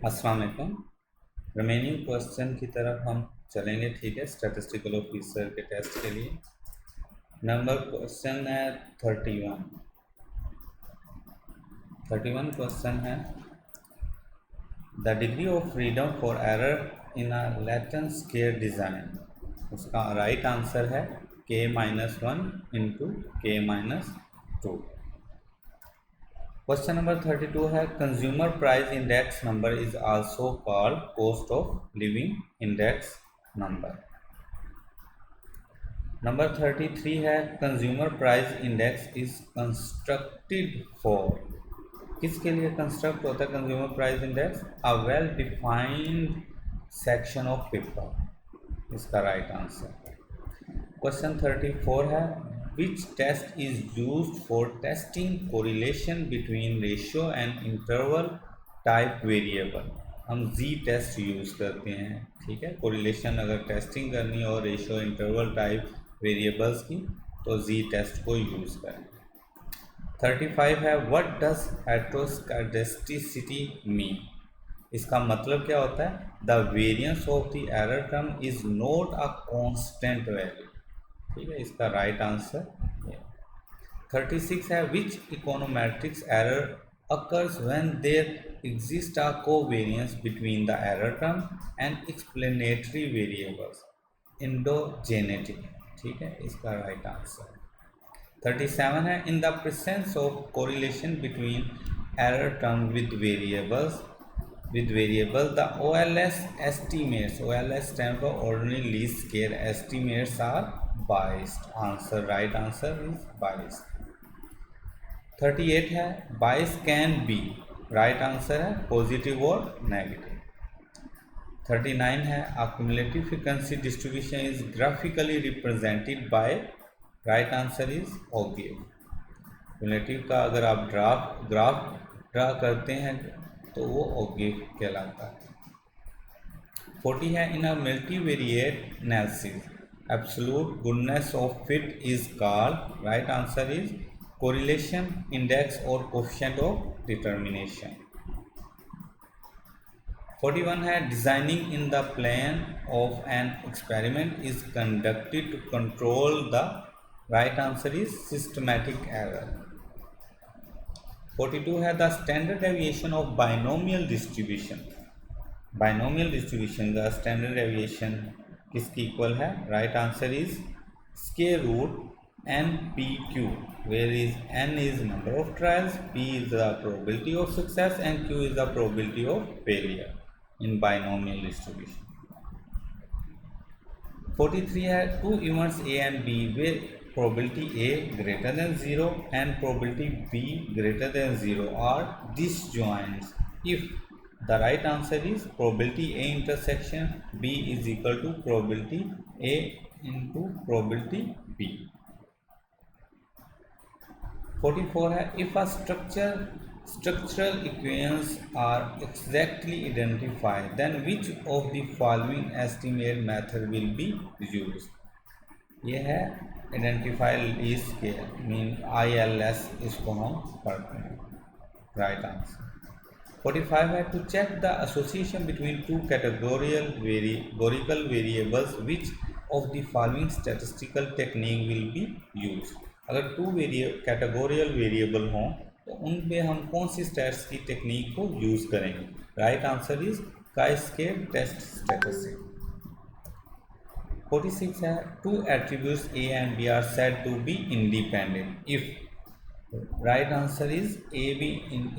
अस्सलाम वालेकुम। Remaining question की तरफ हम चलेंगे, ठीक है, स्टैटिस्टिकल ऑफिसर के टेस्ट के लिए। नंबर क्वेश्चन है 31 क्वेश्चन है, the degree of freedom for error in a latent square design. उसका राइट आंसर है k-1 into k-2। Question number 32 है, consumer price index number is also called cost of living index number. Number 33 है, consumer price index is constructed for. किसके लिए construct होता है consumer price index? A well defined section of paper. इसका right answer. Question 34 है, which test is used for testing correlation between ratio and interval type variable. हम जी test use करते हैं, ठीक है, कोरिलेशन अगर टेस्टिंग करनी हो रेशियो इंटरवल टाइप वेरिएबल्स की तो जी टेस्ट को यूज़ करें। 35 है, व्हाट डज हेटेरोस्केडेस्टिसिटी मीन। इसका मतलब क्या होता है? The variance of the error term is not a constant value. ठीक है, इसका राइट आंसर। 36 है, which econometrics error occurs when there exist a covariance between the error term and explanatory variables endogeneity. ठीक है, इसका राइट आंसर। 37 है, in the presence of correlation between error term with variable the OLS estimates, OLS stand for ordinary least square estimates are biased. Answer, right answer is biased. 38 है, bias can be, right answer है positive और negative. 39 है, a cumulative frequency distribution is graphically represented by, right answer is obvious. cumulative का अगर आप graph draw करते हैं तो वो ऑब्जेक्ट कहलाता है। 40 है, in a multivariate analysis absolute goodness of fit is called, right answer is correlation index और कोएफिशिएंट ऑफ डिटर्मिनेशन। 41 है, designing in the plan of an experiment is conducted to control the, right answer is systematic error. 42 है, the standard deviation of binomial distribution. Binomial distribution का standard deviation किसकी equal है? Right answer is square root N P Q, where is N is number of trials, P is the probability of success and Q is the probability of failure in binomial distribution. 43 है, two events A and B where probability A greater than 0 and probability B greater than 0 are disjoint if the right answer is probability A intersection B is equal to probability A into probability B. 44 है, if a structural equations are exactly identified then which of the following estimate method will be used. ये है identify least square mean ILS, इसको हम पढ़ते हैं, right answer. 45 है, to check the association between two categorical variables which of the following statistical technique will be use. अगर two categorical variable हों तो उन पे हम कौन सी स्टैट्स की टेक्निक को यूज़ करेंगे? Right answer is chi-square test statistics. 46 है, two attributes A and B are said to be independent if, right answer is AB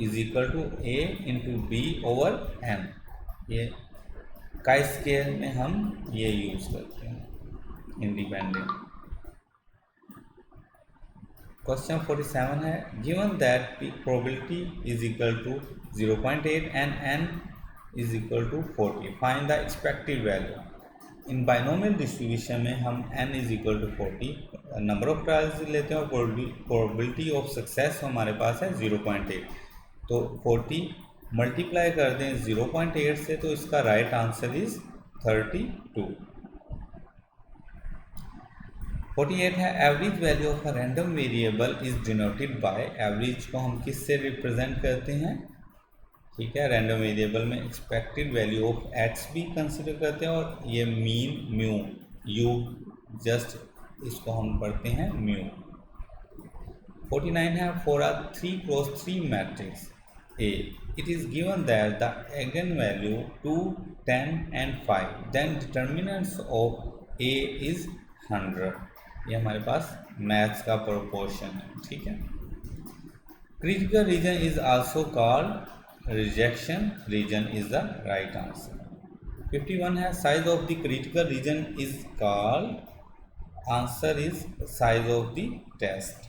is equal to A into B over M। ये chi square में हम ये use करते हैं independent. Question 47 है, given that probability is equal to 0.8 and n is equal to 40, find the expected value. इन binomial distribution में हम n is equal to 40 number of trials लेते हैं और प्रोबेबिलिटी ऑफ सक्सेस हमारे पास है 0.8, तो 40 मल्टीप्लाई कर दें 0.8 से तो इसका राइट आंसर इज 32। 48 है, average value of a random variable is denoted by, average को हम किससे रिप्रेजेंट करते हैं? ठीक है। रैंडम वेरिएबल में एक्सपेक्टेड वैल्यू ऑफ एक्स भी कंसिडर करते हैं और ये मीन म्यू यू जस्ट इसको हम पढ़ते हैं म्यू। 49 है for a 3x3 matrix A it is given that the eigenvalue 2, 10 and 5 then determinants of A is 100। ये हमारे पास मैथ्स का प्रोपोर्शन है, ठीक है। Critical region is also called rejection region is the right answer. 51 है size of the critical region is called answer is size of the test.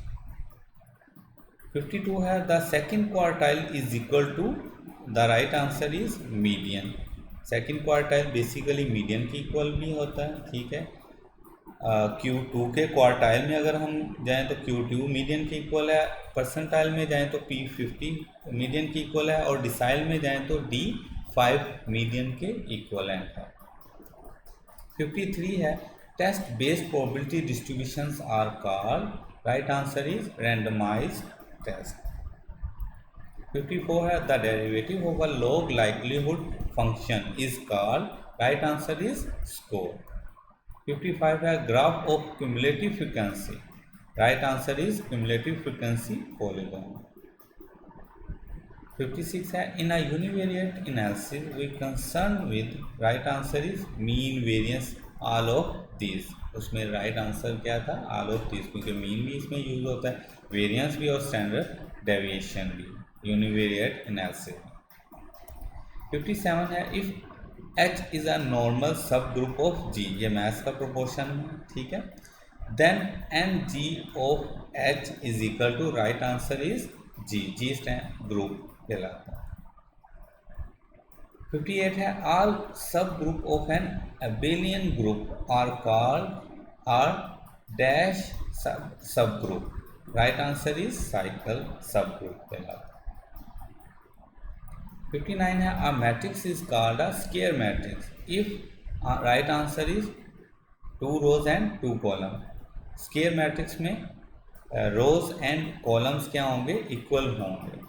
52 है the second quartile is equal to the right answer is median. Second quartile basically median के equal भी होता है, ठीक है। Q2 के quartile में अगर हम जाएं तो Q2 मीडियन के इक्वल है, परसेंटाइल में जाएं तो P50 मीडियन के इक्वल है और डिसाइल में जाएं तो D5 मीडियन के इक्वलेंट है। 53 है test based probability distributions are called, right answer is randomised test. 54 है the derivative of a log likelihood function is called, right answer is score. 55 है graph of cumulative frequency, right answer is cumulative frequency polygon. 56 है in a univariate analysis we concern with, right answer is mean variance all of this. उसमें right answer क्या था, all of this, क्योंकि mean भी इसमें use होता है, variance भी और स्टैंडर्ड डेविएशन भी यूनिवेरिएट एनालिसिस। 57 है if H is a normal sub group of G, ये मैथ्स का प्रोपोर्शन है, ठीक है। Then N G of H is equal to, right answer is G stand group कहलाता है। 58 है all sub group of an abelian group are called are dash sub group, right answer is cyclic sub group कहलाता है। 59 है a matrix is called a square matrix if right answer is 2 rows and 2 columns। Square matrix में रोज and columns क्या होंगे, equal होंगे।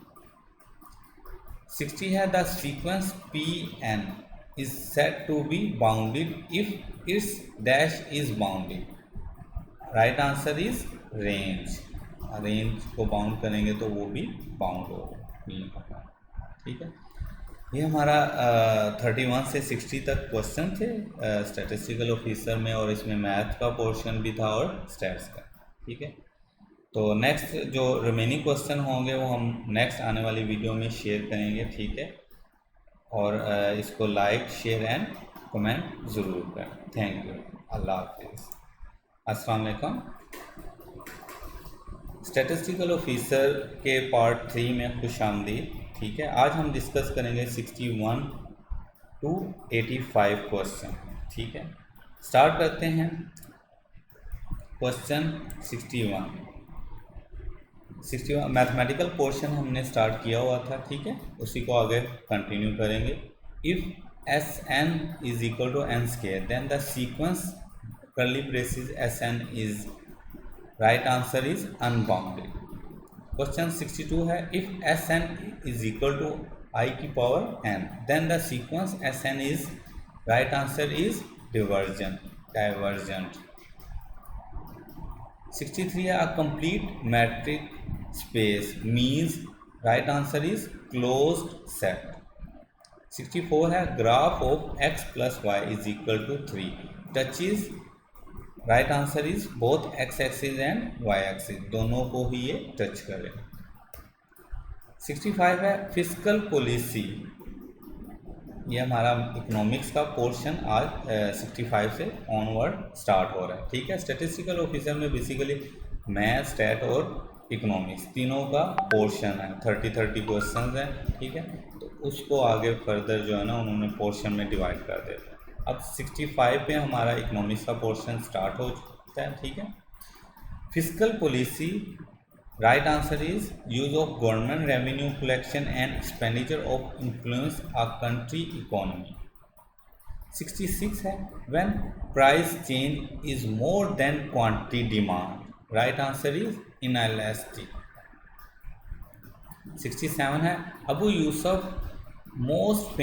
60 है the sequence Pn is said to be bounded if its dash is bounded, right answer is range. Range को bound करेंगे तो वो भी बाउंड होगा, ठीक है। ये हमारा 31 से 60 तक क्वेश्चन थे स्टैटिस्टिकल ऑफिसर में, और इसमें मैथ का पोर्शन भी था और स्टैट्स का, ठीक है। तो नेक्स्ट जो रिमेनिंग क्वेश्चन होंगे वो हम नेक्स्ट आने वाली वीडियो में शेयर करेंगे, ठीक है। और इसको लाइक शेयर एंड कमेंट ज़रूर करें। थैंक यू, अल्लाह हाफिज़, अस्सलाम वालेकुम। स्टैटिस्टिकल ऑफिसर के पार्ट 3 में खुश आमदीद, ठीक है। आज हम डिस्कस करेंगे 61 to 85 क्वेश्चन, ठीक है। स्टार्ट करते हैं क्वेश्चन 61 मैथमेटिकल पोर्शन हमने स्टार्ट किया हुआ था, ठीक है, उसी को आगे कंटिन्यू करेंगे। If S N is equal to N square then the sequence curly braces S N is, right answer is unbounded. Question 62 है if S N is equal to I की power N then the sequence S N is, right answer is divergent. 63 है a complete metric space means, right answer is closed set. 64 है graph of x plus Y is equal to 3 touch is, right answer is both x axis and y axis, दोनों को ही ये touch करें। 65 है fiscal policy, ये हमारा economics का portion आज 65 से ऑनवर्ड स्टार्ट हो रहा है, ठीक है। स्टैटिस्टिकल ऑफिसर में बेसिकली मैथ, स्टैट और इकोनॉमिक्स तीनों का पोर्शन है, 30 क्वेश्चन हैं, ठीक है। तो उसको आगे फर्दर जो है ना उन्होंने पोर्शन में डिवाइड कर देते हैं। अब 65 पे हमारा इकोनॉमिक्स का पोर्शन स्टार्ट हो जाता है, ठीक है। Fiscal policy, right answer is use of government revenue collection and expenditure of influence a country economy. 66 है when price change is more than quantity demand, right answer is inelastic. 67 है Abu Yusuf most